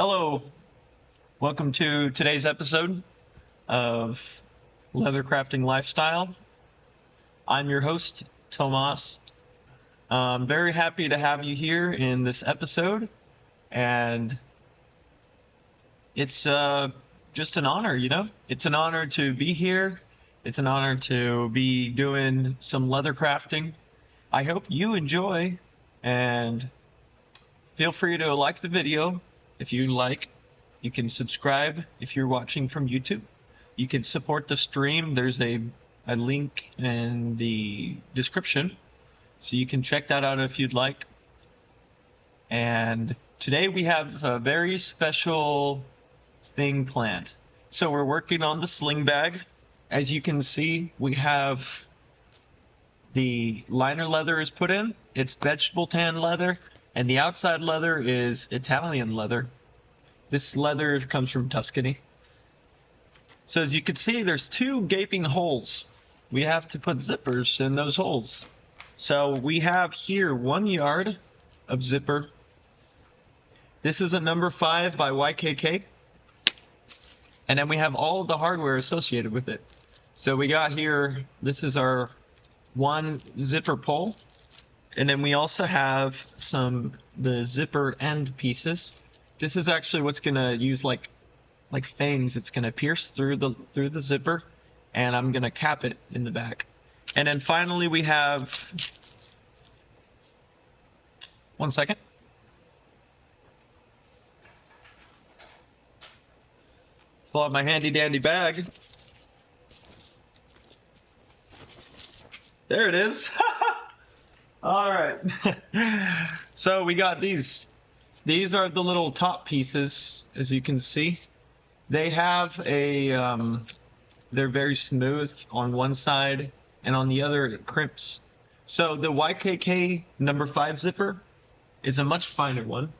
Hello, welcome to today's episode of Leather Crafting Lifestyle. I'm your host, Tomas. I'm very happy to have you here in this episode, and it's just an honor, It's an honor to be here. It's an honor to be doing some leather crafting. I hope you enjoy, and feel free to like the video if you like. You can subscribe if you're watching from YouTube. You can support the stream. There's a link in the description, so you can check that out if you'd like. And today we have a very special thing planned. So we're working on the sling bag. As you can see, we have the liner leather is put in. It's vegetable tan leather, and the outside leather is Italian leather. This leather comes from Tuscany. So as you can see, there's two gaping holes. We have to put zippers in those holes. So we have here 1 yard of zipper. This is a number 5 by YKK. And then we have all of the hardware associated with it. So we got here, this is our 1 zipper pull. And then we also have the zipper end pieces. This is actually what's gonna use like fangs. It's gonna pierce through the zipper, and I'm gonna cap it in the back. And then finally we have, one second. Pull out my handy dandy bag. There it is. All right. So we got these. These are the little top pieces, as you can see. They have they're very smooth on one side, and on the other it crimps. So the YKK number 5 zipper is a much finer one.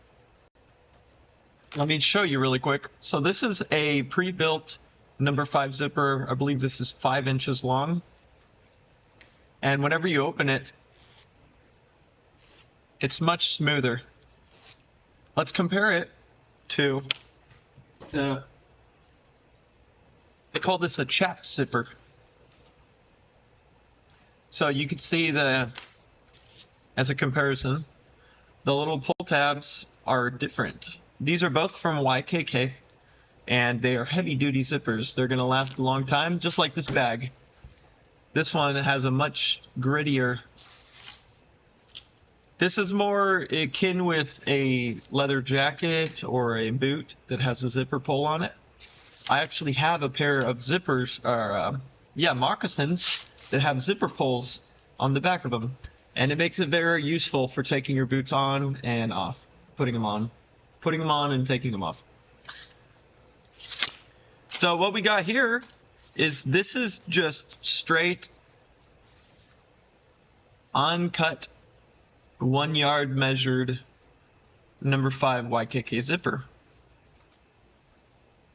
Let me show you really quick. So this is a pre-built number 5 zipper. I believe this is 5 inches long. And whenever you open it, it's much smoother. Let's compare it to they call this a chap zipper. So you can see as a comparison, the little pull tabs are different. These are both from YKK, and they are heavy duty zippers. They're gonna last a long time, just like this bag. This one has a much grittier. This is more akin with a leather jacket or a boot that has a zipper pull on it. I actually have a pair of zippers, moccasins that have zipper pulls on the back of them. And it makes it very useful for taking your boots on and off, putting them on and taking them off. So what we got here is, this is just straight, uncut, 1 yard measured number 5 YKK zipper.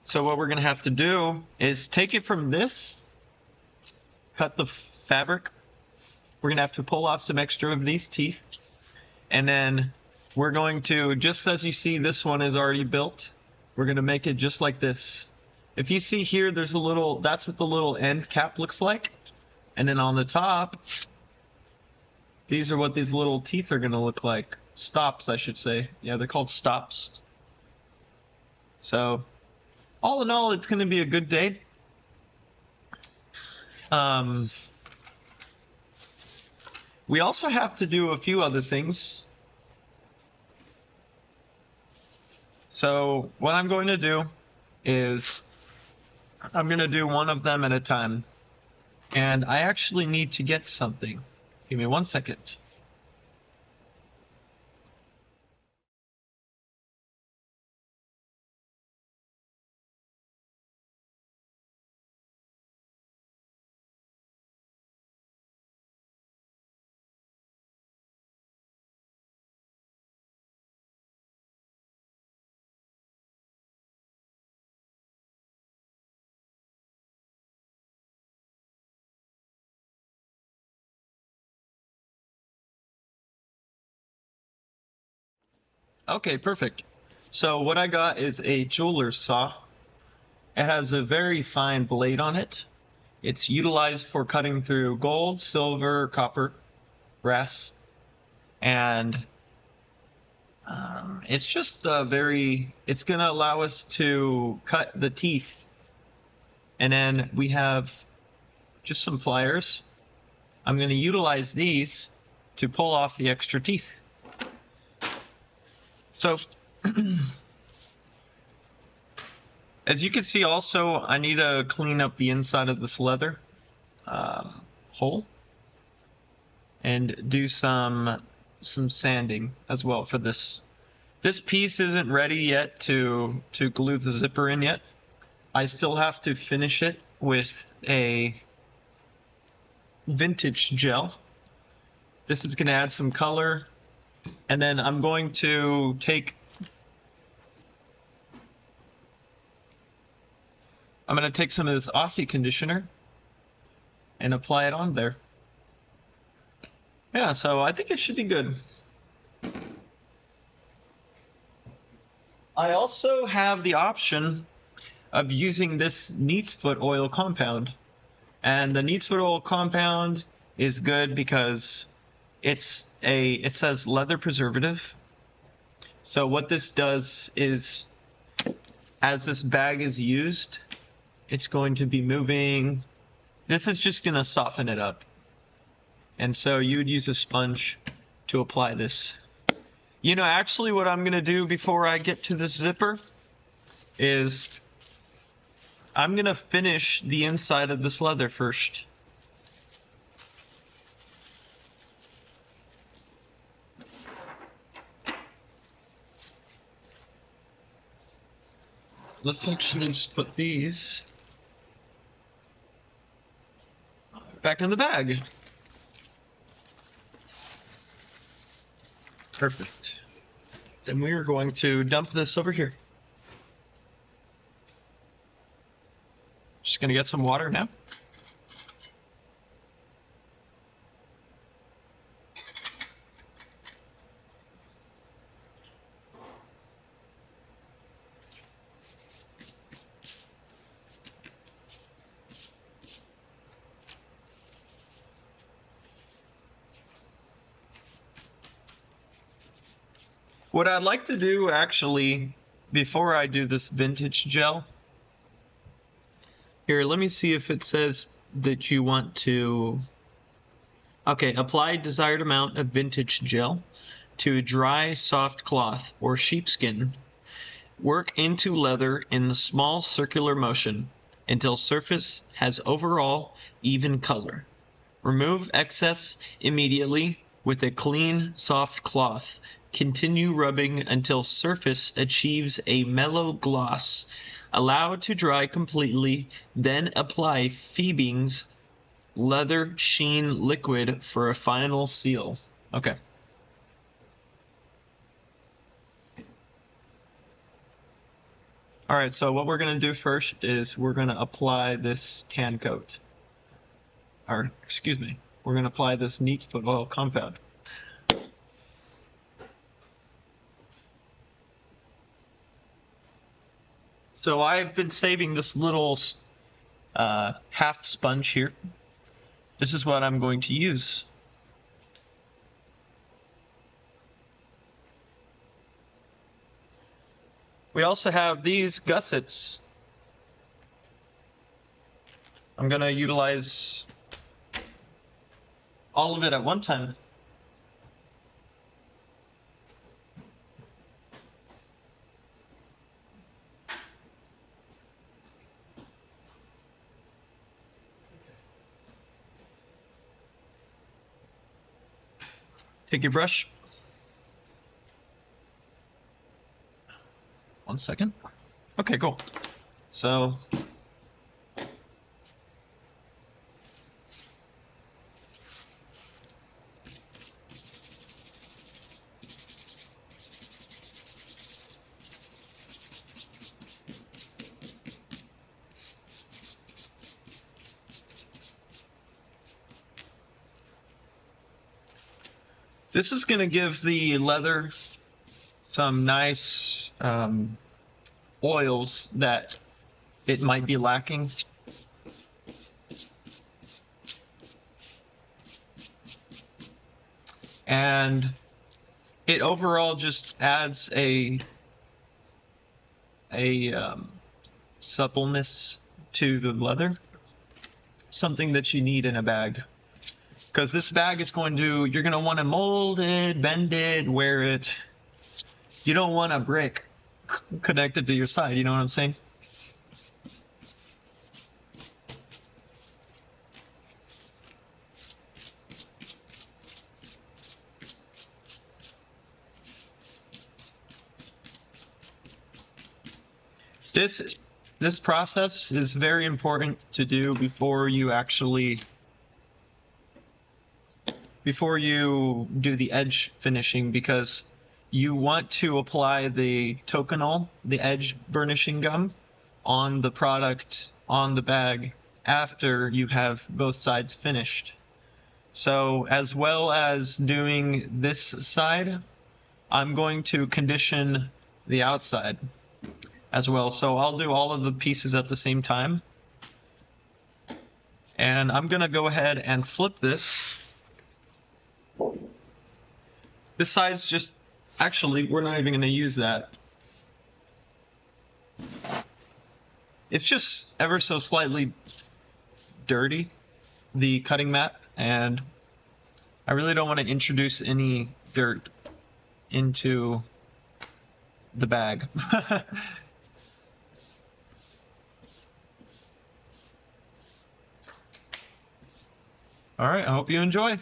So what we're gonna have to do is take it from this, cut the fabric. We're gonna have to pull off some extra of these teeth, and then we're going to, just as you see, this one is already built. We're gonna make it just like this. If you see here, there's a little, that's what the little end cap looks like. And then on the top, these are what these little teeth are gonna look like. Stops, I should say. Yeah, they're called stops. So, all in all, it's gonna be a good day. We also have to do a few other things. So, what I'm going to do is, I'm gonna do one of them at a time. And I actually need to get something. Give me 1 second. Okay, perfect. So what I got is a jeweler's saw. It has a very fine blade on it. It's utilized for cutting through gold, silver, copper, brass, and it's just it's going to allow us to cut the teeth. And then we have just some pliers. I'm going to utilize these to pull off the extra teeth. So, as you can see also, I need to clean up the inside of this leather hole and do some sanding as well for this. This piece isn't ready yet to glue the zipper in yet. I still have to finish it with a vintage gel. This is going to add some color, and then I'm going to take some of this Aussie conditioner and apply it on there. Yeah, so I think it should be good. I also have the option of using this neat's foot oil compound. And the neat's foot oil compound is good because it says leather preservative. So what this does is, as this bag is used, it's going to be moving. This is just going to soften it up. And so you would use a sponge to apply this. You know, actually what I'm going to do before I get to this zipper is I'm going to finish the inside of this leather first. Let's actually just put these back in the bag. Perfect. Then we are going to dump this over here. Just going to get some water now. What I'd like to do actually, before I do this vintage gel, here, let me see if it says that you want to, okay, apply desired amount of vintage gel to dry soft cloth or sheepskin. Work into leather in the small circular motion until surface has overall even color. Remove excess immediately with a clean, soft cloth. Continue rubbing until surface achieves a mellow gloss. Allow to dry completely, then apply Phoebing's leather sheen liquid for a final seal. Okay. All right, so what we're going to do first is we're going to apply this tan coat. Or, excuse me, we're going to apply this neat's foot oil compound. So I've been saving this little half sponge here. This is what I'm going to use. We also have these gussets. I'm going to utilize all of it at one time. Take your brush. 1 second. Okay, cool. So this is going to give the leather some nice oils that it might be lacking. And it overall just adds a suppleness to the leather, something that you need in a bag. Because this bag is you're going to want to mold it, bend it, wear it. You don't want a brick connected to your side, you know what I'm saying? This process is very important to do before you do the edge finishing, because you want to apply the toconol, the edge burnishing gum, on the product, on the bag, after you have both sides finished. So as well as doing this side, I'm going to condition the outside as well. So I'll do all of the pieces at the same time. And I'm going to go ahead and flip this. This side's just, actually, we're not even going to use that. It's just ever so slightly dirty, the cutting mat, and I really don't want to introduce any dirt into the bag. All right, I hope you enjoy.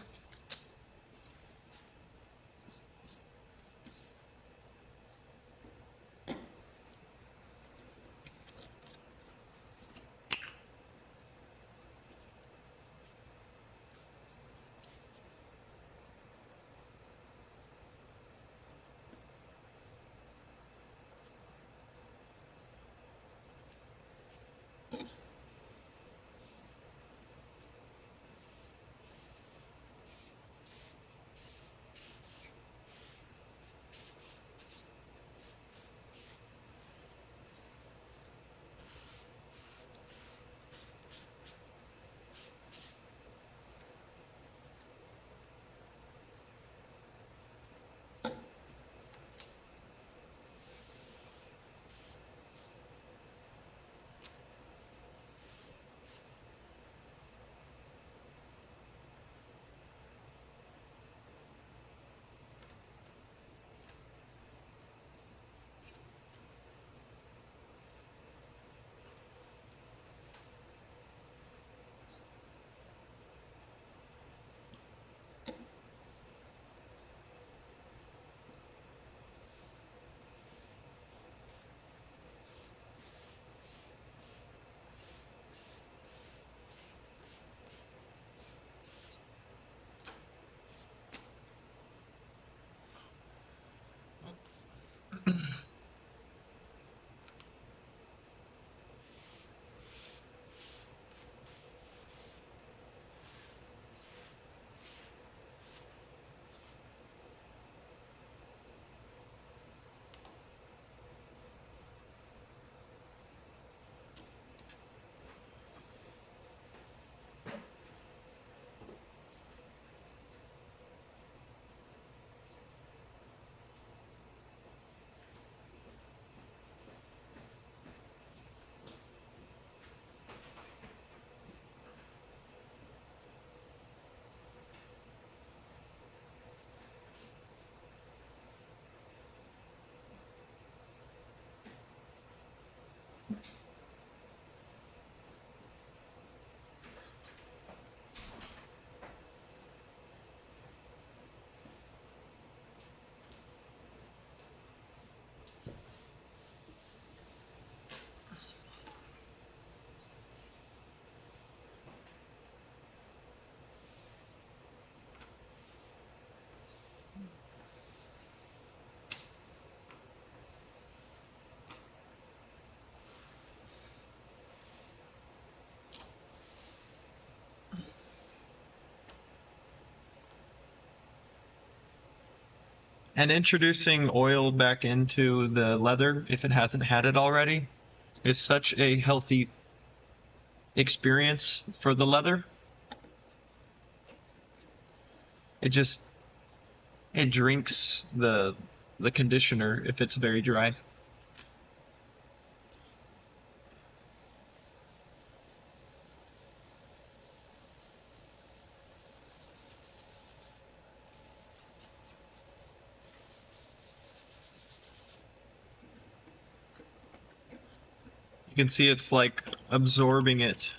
And introducing oil back into the leather, if it hasn't had it already, is such a healthy experience for the leather. It just it drinks the conditioner if it's very dry. You can see it's like absorbing it.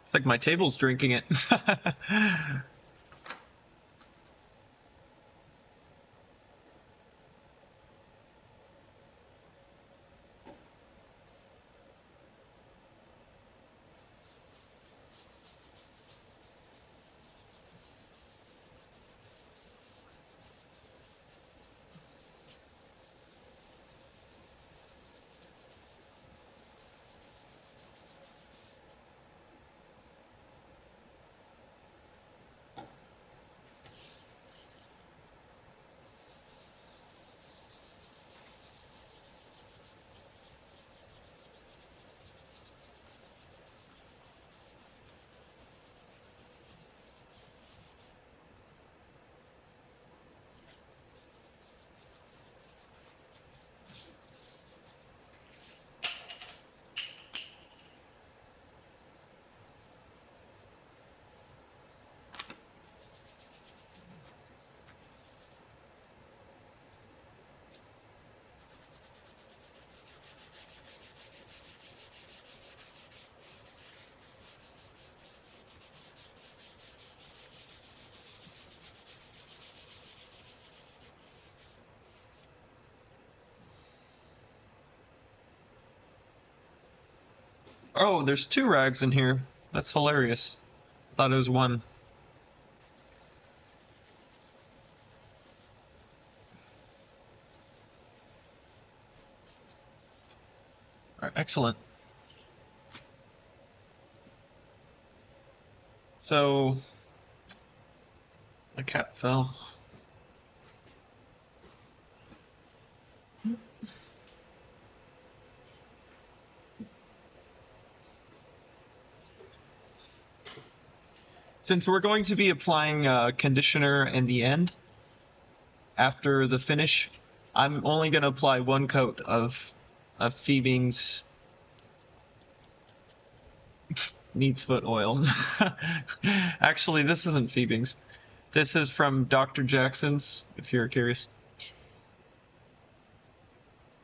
It's like my table's drinking it. Oh, there's two rags in here. That's hilarious. I thought it was one. All right, excellent. So, my cat fell. Since we're going to be applying conditioner in the end, after the finish, I'm only going to apply one coat of Phoebing's Needs Foot oil. Actually, this isn't Phoebing's. This is from Dr. Jackson's, if you're curious.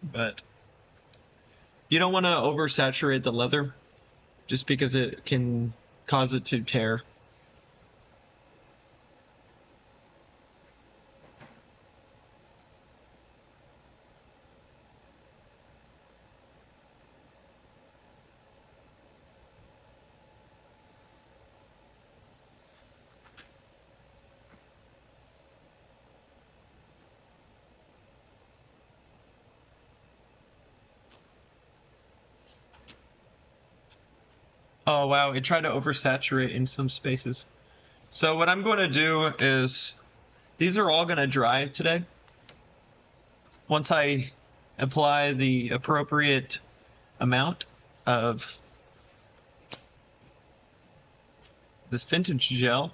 But you don't want to oversaturate the leather, just because it can cause it to tear. Oh wow, it tried to oversaturate in some spaces. So what I'm going to do is These are all going to dry today. Once I apply the appropriate amount of this vintage gel,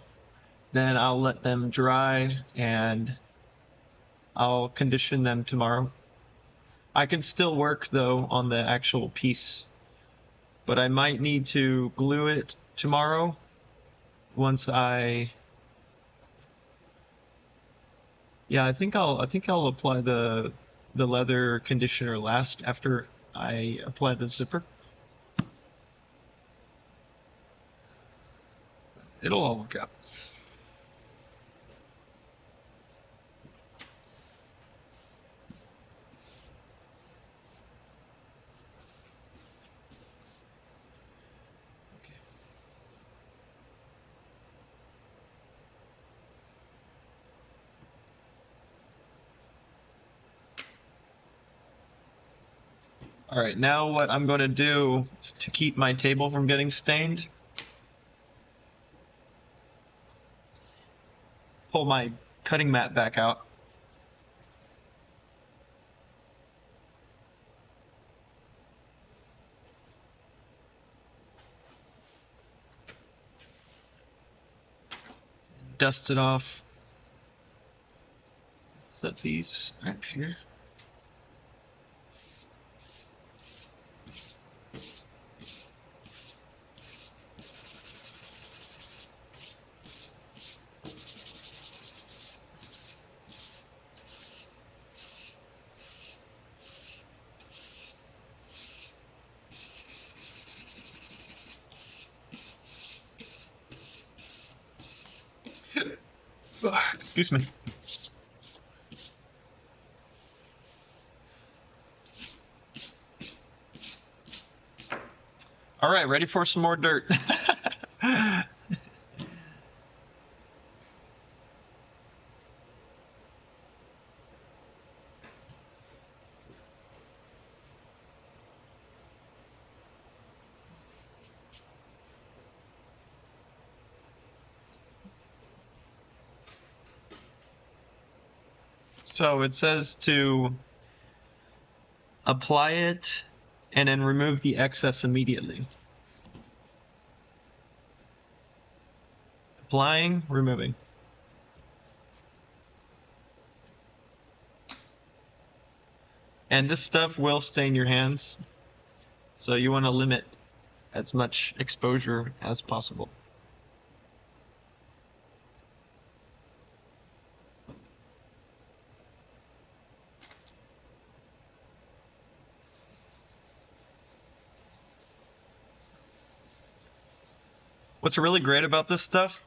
then I'll let them dry and I'll condition them tomorrow. I can still work though on the actual piece, but I might need to glue it tomorrow once I think I'll apply the leather conditioner last after I apply the zipper. It'll all work out. All right, now what I'm going to do is to keep my table from getting stained, pull my cutting mat back out. Dust it off. Set these right here. Excuse me. All right, ready for some more dirt. So it says to apply it and then remove the excess immediately. Applying, removing. And this stuff will stain your hands, so you want to limit as much exposure as possible. What's really great about this stuff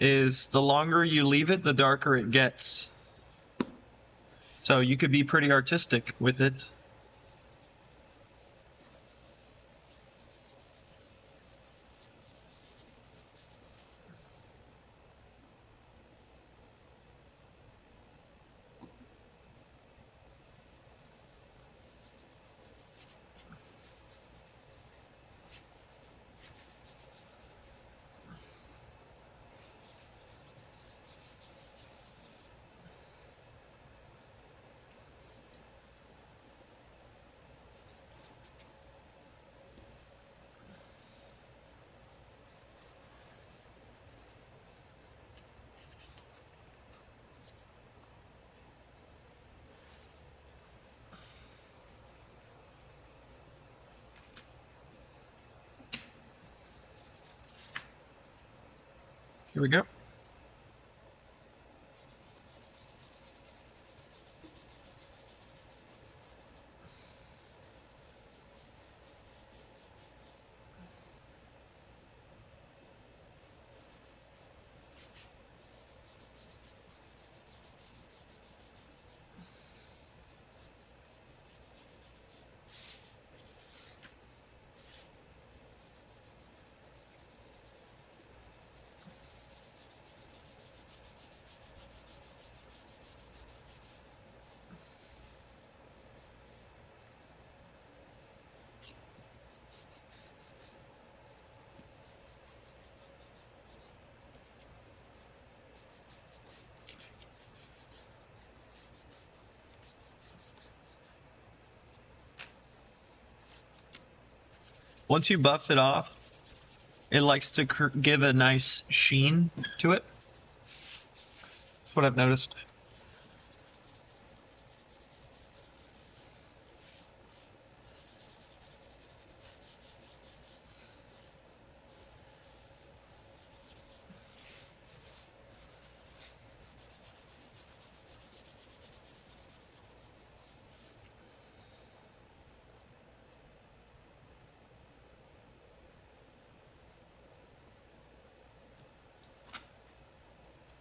is the longer you leave it, the darker it gets. So you could be pretty artistic with it. Here we go. Once you buff it off, it likes to give a nice sheen to it. That's what I've noticed.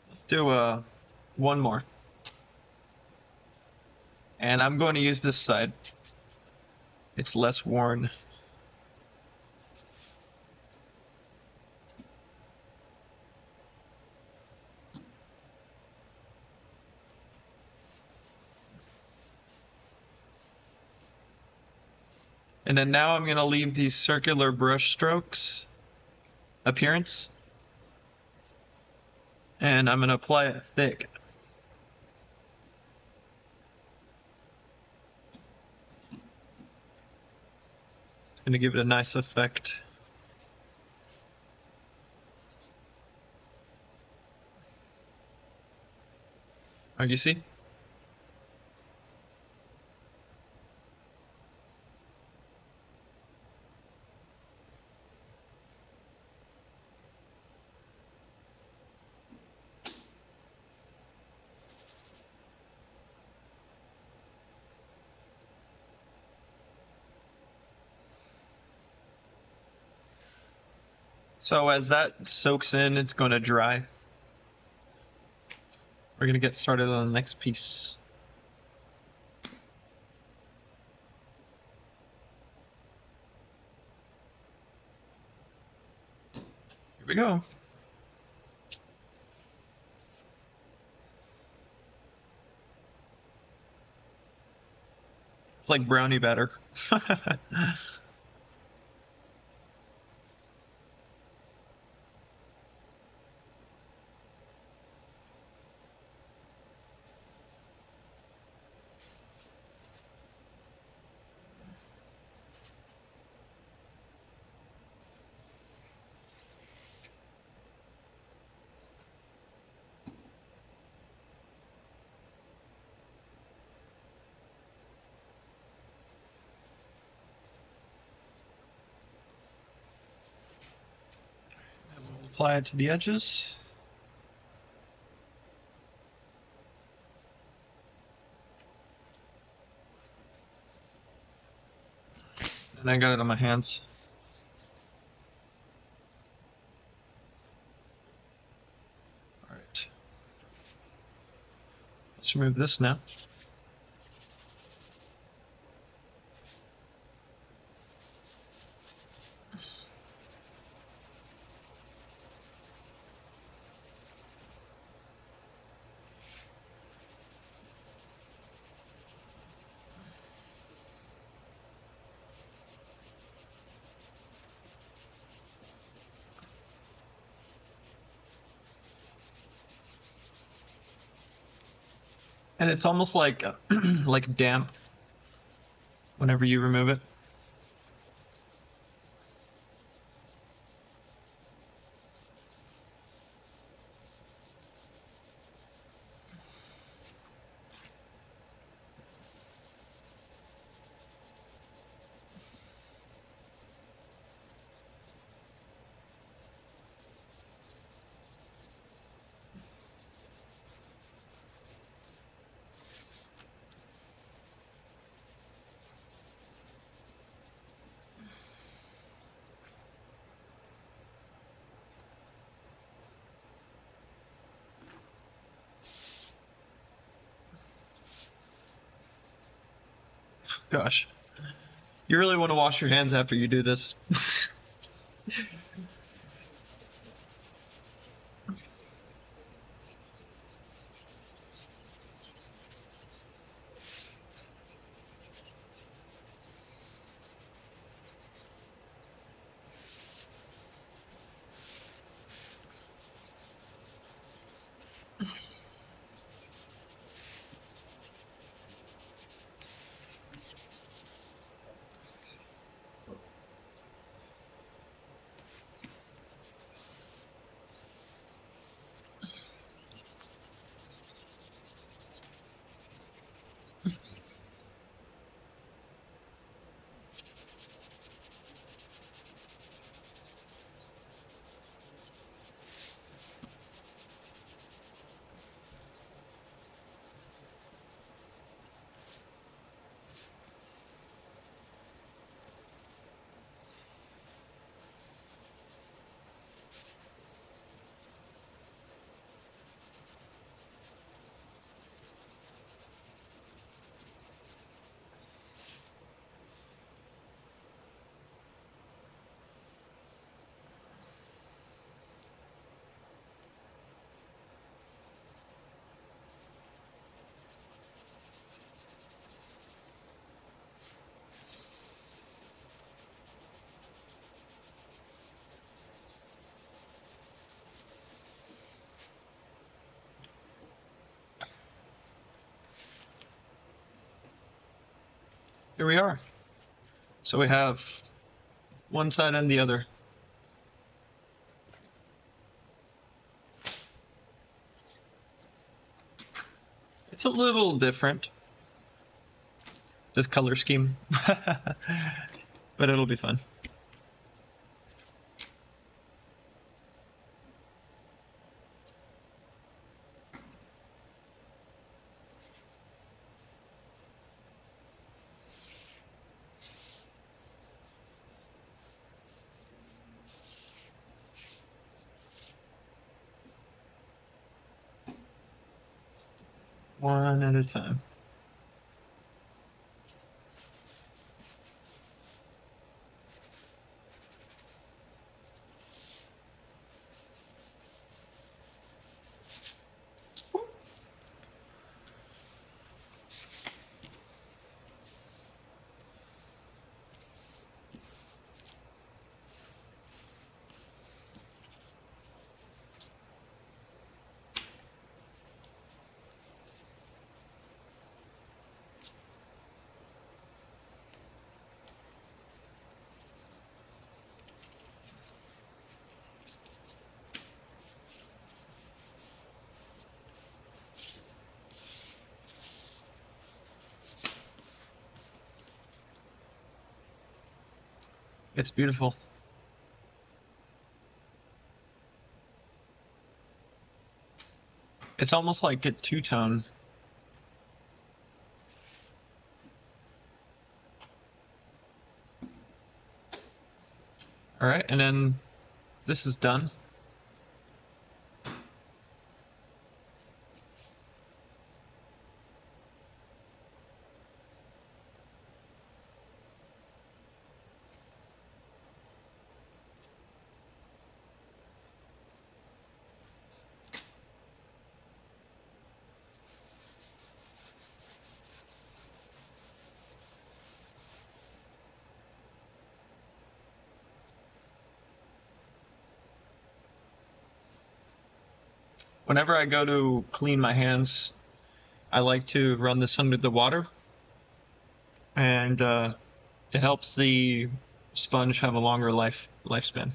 Let's do one more. And I'm going to use this side. It's less worn. And then now I'm going to leave these circular brush strokes appearance. And I'm going to apply it thick. It's going to give it a nice effect. Oh, you see? So as that soaks in, it's going to dry. We're going to get started on the next piece. Here we go. It's like brownie batter. Apply it to the edges. And I got it on my hands. All right. Let's remove this now. And it's almost like like damp whenever you remove it. Gosh. You really want to wash your hands after you do this. here we are. So we have one side and the other. It's a little different, this color scheme, but it'll be fun. One at a time. It's beautiful. It's almost like a two-tone. All right, and then this is done. Whenever I go to clean my hands, I like to run this under the water, and it helps the sponge have a longer lifespan.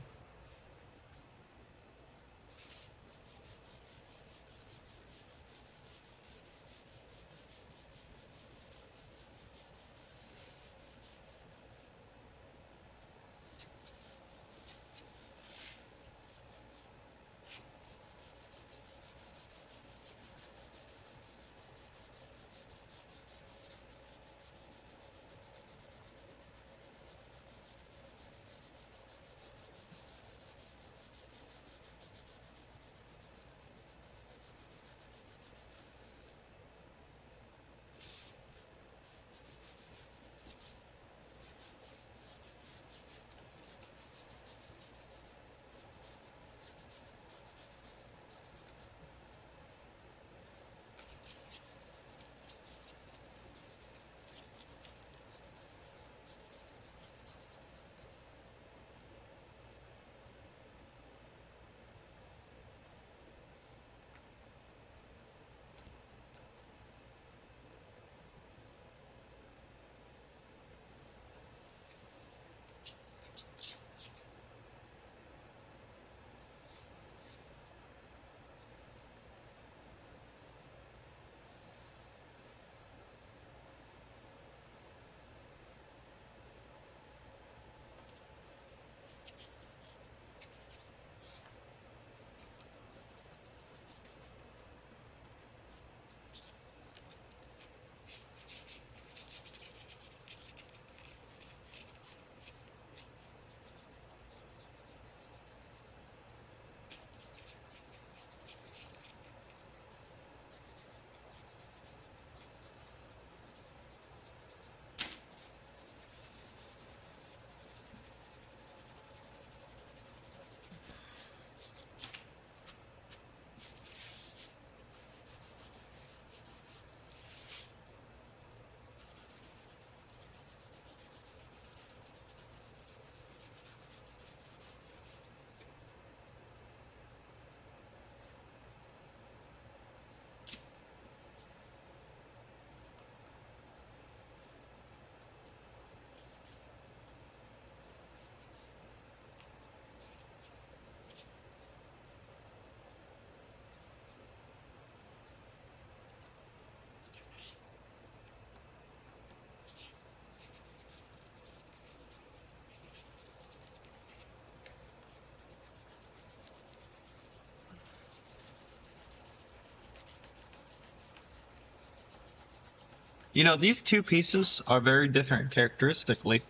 You know, these two pieces are very different characteristically.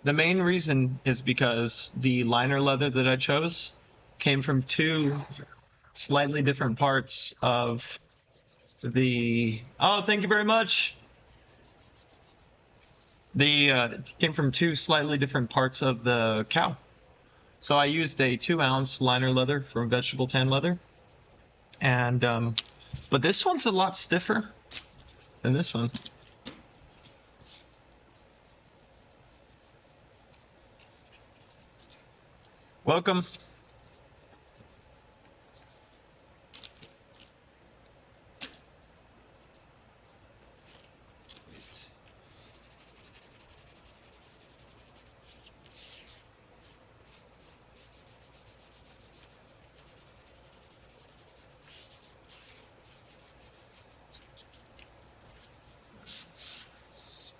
The main reason is because the liner leather that I chose came from two slightly different parts of the... Oh, thank you very much! It came from two slightly different parts of the cow. So I used a 2-ounce liner leather from vegetable tan leather. And, but this one's a lot stiffer than this one. Welcome.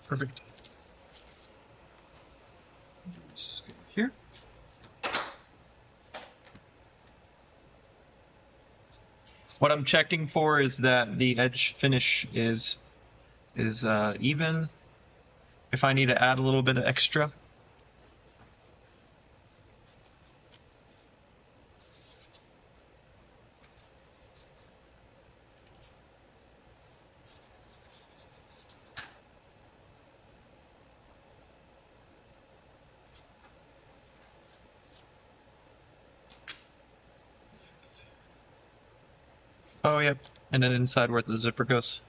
Perfect. Let's go here. What I'm checking for is that the edge finish is even. If I need to add a little bit of extra. Oh, yep. And then inside where the zipper goes.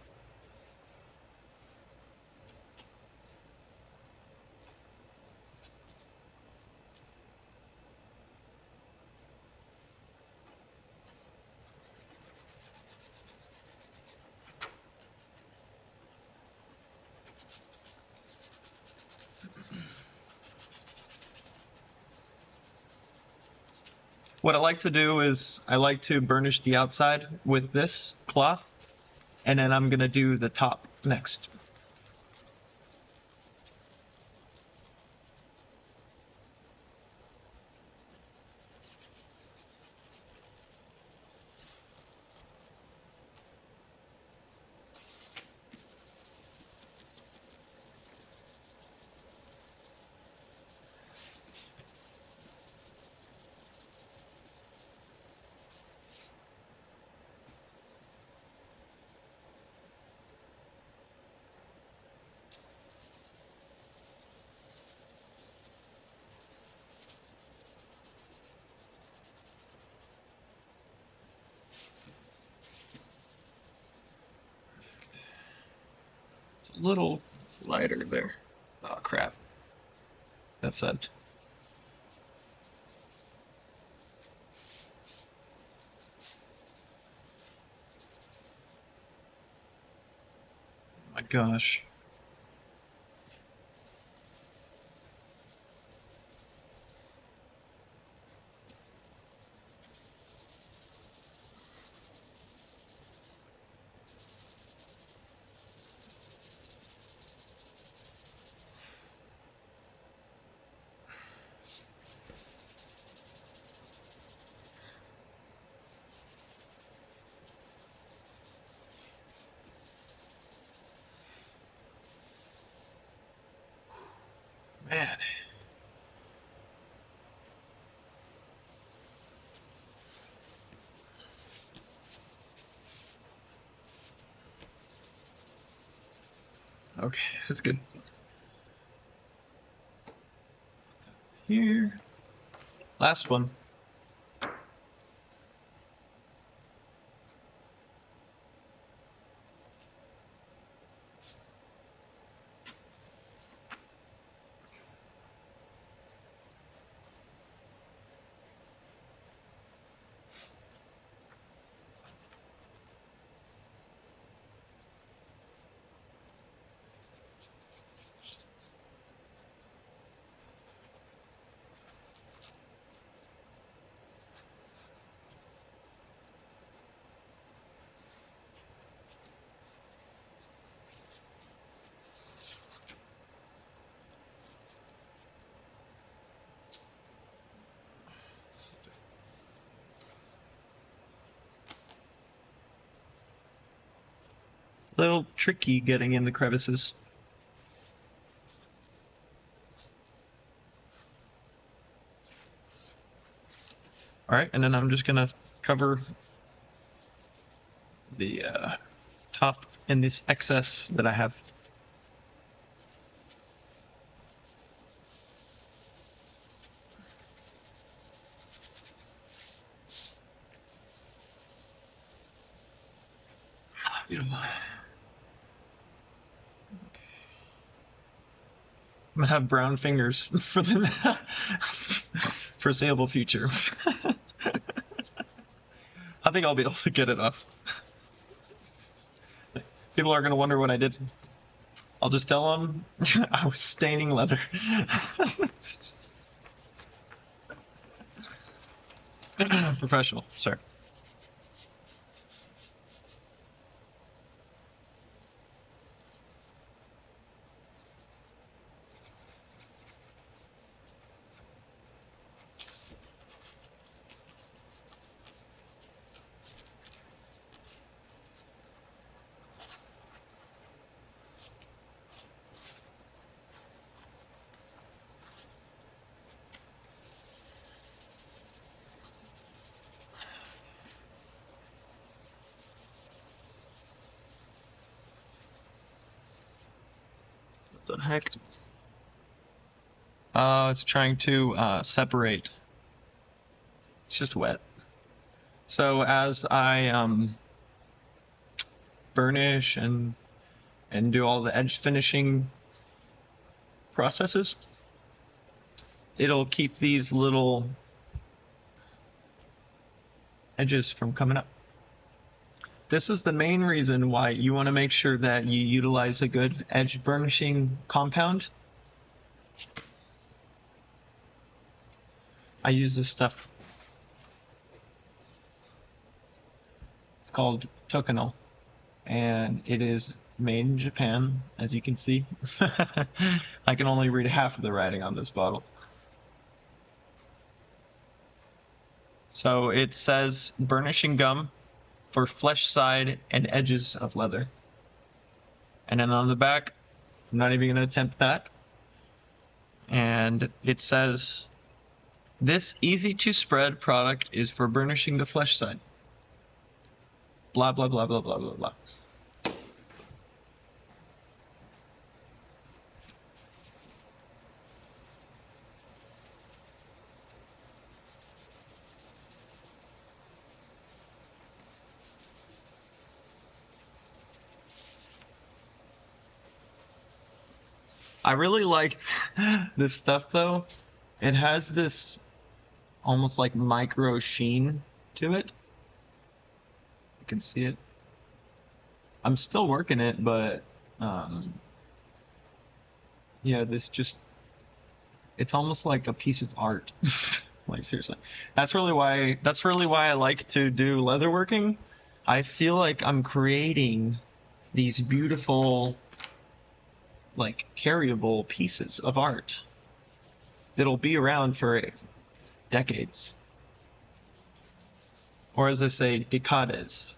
What I like to do is I like to burnish the outside with this cloth, and then I'm gonna do the top next. It's a little lighter there. Oh crap. That's it. My gosh. Man. Okay, that's good. Here. Last one. little tricky getting in the crevices. All right, and then I'm just gonna cover the top in this excess that I have. Beautiful. I'm gonna have brown fingers for the foreseeable future. I think I'll be able to get it off. People are gonna wonder what I did. I'll just tell them I was staining leather. Professional, sir. What the heck? It's trying to separate. It's just wet. So as I burnish and do all the edge finishing processes, it'll keep these little edges from coming up. This is the main reason why you want to make sure that you utilize a good edge burnishing compound. I use this stuff. It's called Tokonol, and it is made in Japan, as you can see. I can only read half of the writing on this bottle. So it says burnishing gum for flesh side and edges of leather. And then on the back, I'm not even going to attempt that. And it says, this easy to spread product is for burnishing the flesh side. Blah, blah, blah, blah, blah, blah, blah. I really like this stuff though. It has this almost like micro sheen to it. You can see it. I'm still working it, but yeah, this just, it's almost like a piece of art. Like seriously. That's really why I like to do leatherworking. I feel like I'm creating these beautiful, like, carryable pieces of art that'll be around for decades. Or as they say, decades.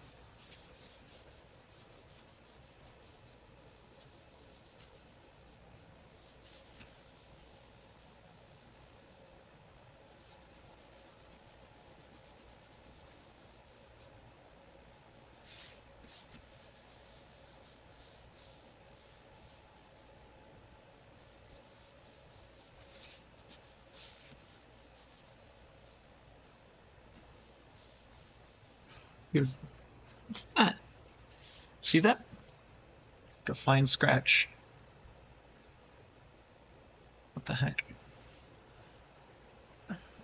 What's that? See that? Like a fine scratch. What the heck?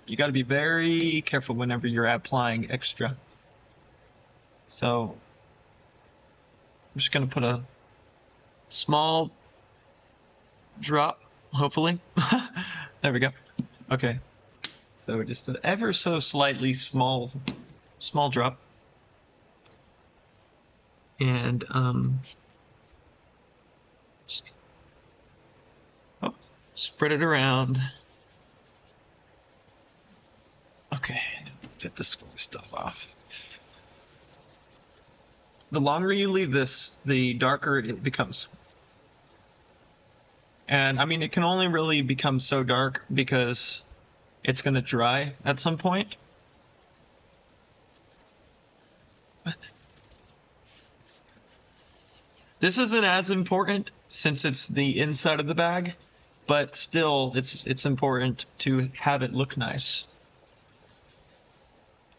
You got to be very careful whenever you're applying extra. So I'm just going to put a small drop, hopefully. There we go. Okay. So just an ever so slightly small drop. And spread it around. Okay, get this stuff off. The longer you leave this, the darker it becomes. And I mean, it can only really become so dark because it's going to dry at some point. This isn't as important since it's the inside of the bag, but still, it's important to have it look nice.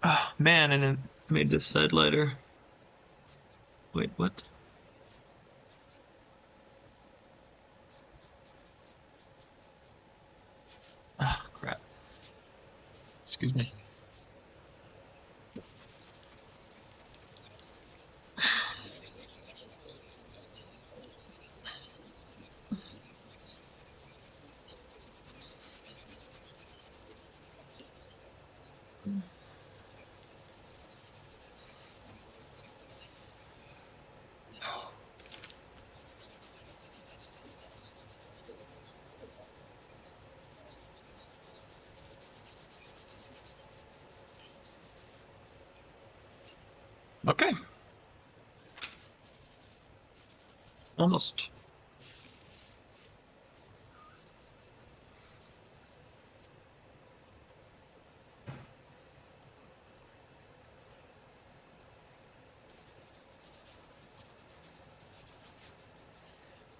Oh, man, and it made this side lighter. Wait, what? Ah, crap. Excuse me. Okay. Almost.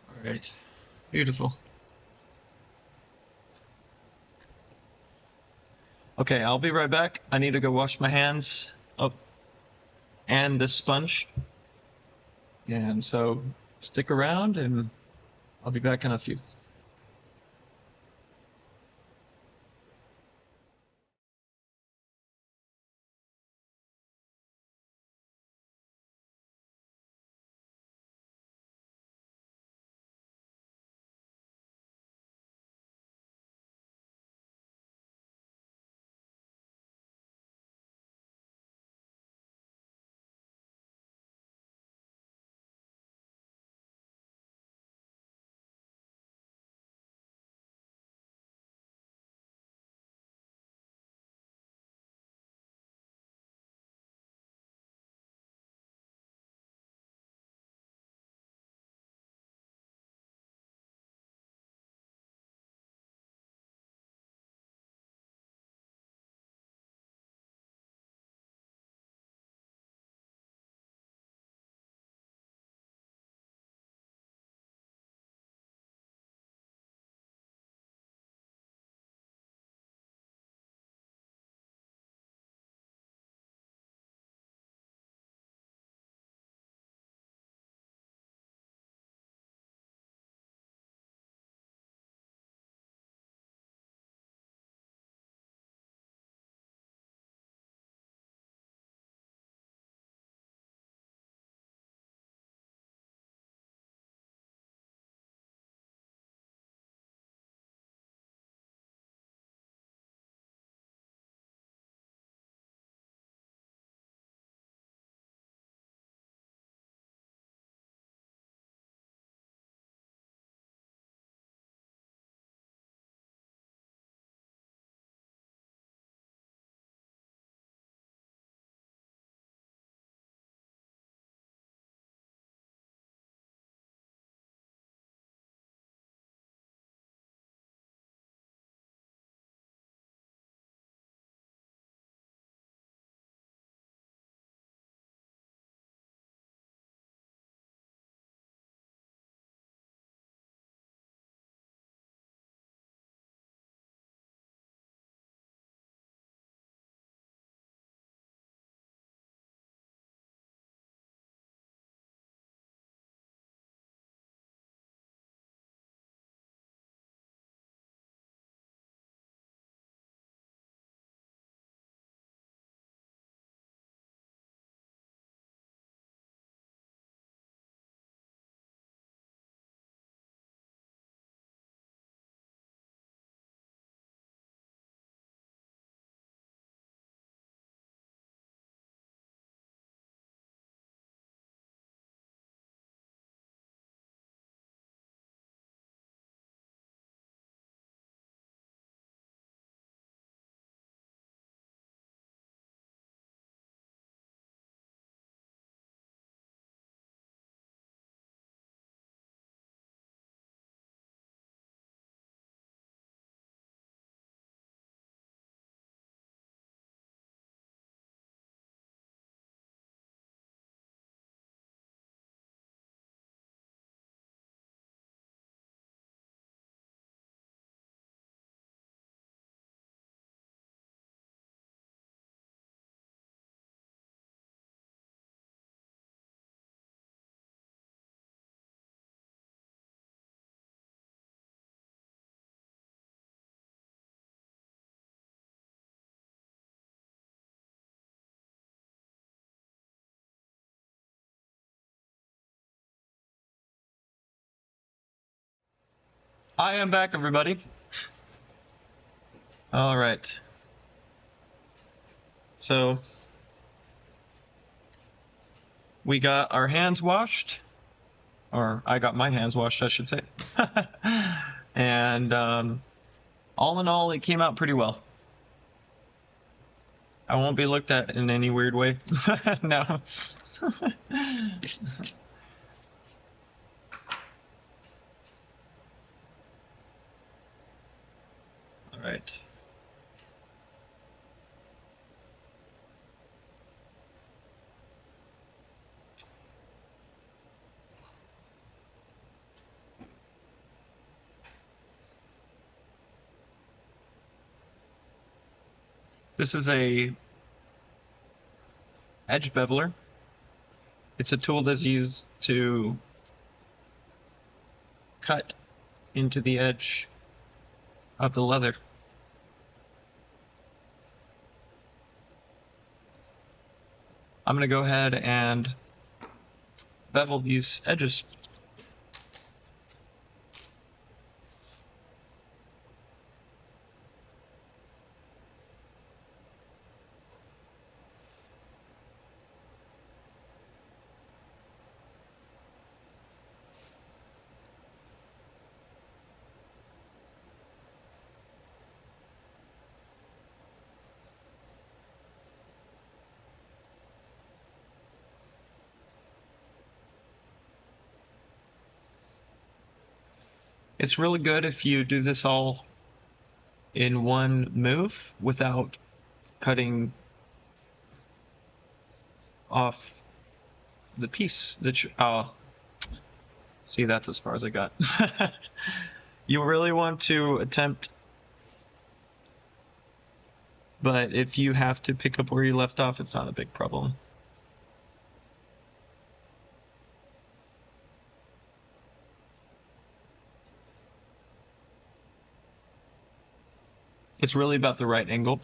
All right. Beautiful. Okay, I'll be right back. I need to go wash my hands. Oh, and this sponge. And so stick around and I'll be back in a few. I am back, everybody. All right. So we got our hands washed, or I got my hands washed, I should say. And all in all, it came out pretty well. I won't be looked at in any weird way. No. All right. This is a edge beveler. It's a tool that's used to cut into the edge of the leather. I'm going to go ahead and bevel these edges. It's really good if you do this all in one move without cutting off the piece that you, see, that's as far as I got. You really want to attempt, but if you have to pick up where you left off, it's not a big problem. It's really about the right angle.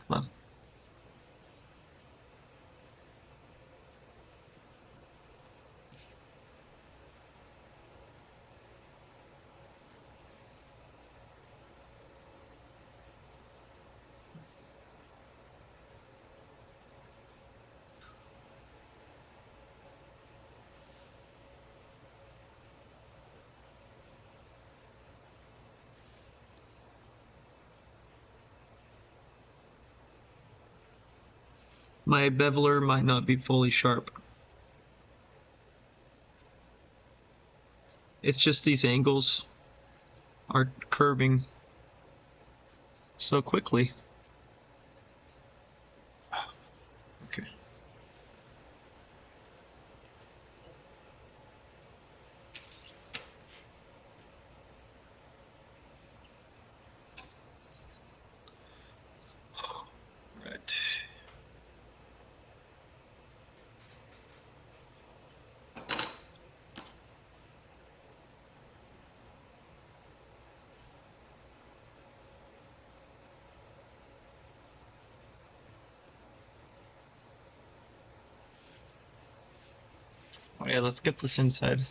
Come on. My beveler might not be fully sharp. It's just these angles are curving so quickly. Okay. Right. Oh yeah, let's get this inside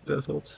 beveled.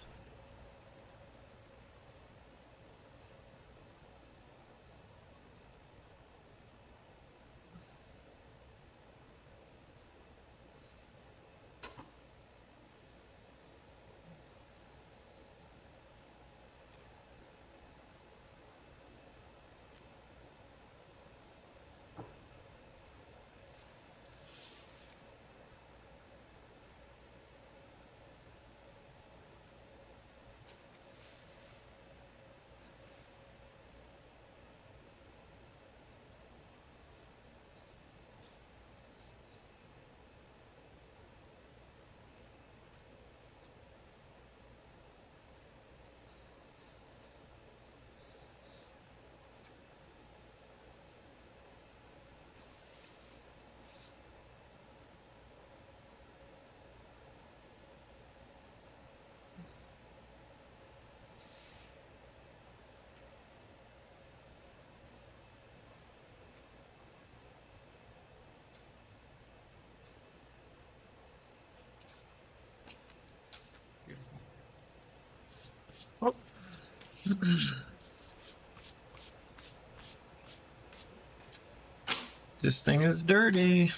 This thing is dirty.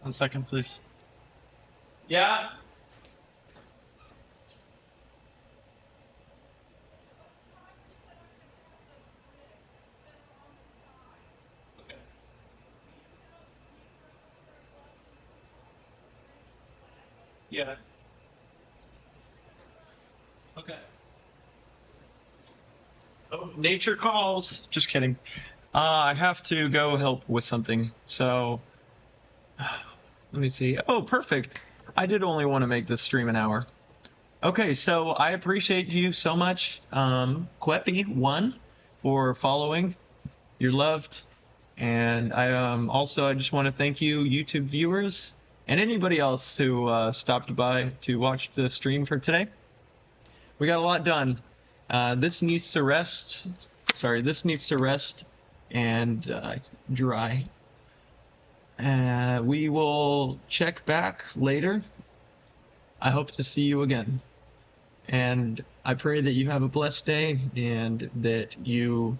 One second, please. Yeah? Okay. Yeah. Okay. Oh, nature calls. Just kidding. I have to go help with something. So, let me see. Oh, perfect. I did only want to make this stream an hour. Okay, so I appreciate you so much, Queppy1, for following. You're loved. And I just want to thank you, YouTube viewers, and anybody else who stopped by to watch the stream for today. We got a lot done. This needs to rest. Sorry, this needs to rest and dry. We will check back later. I hope to see you again. And I pray that you have a blessed day and that you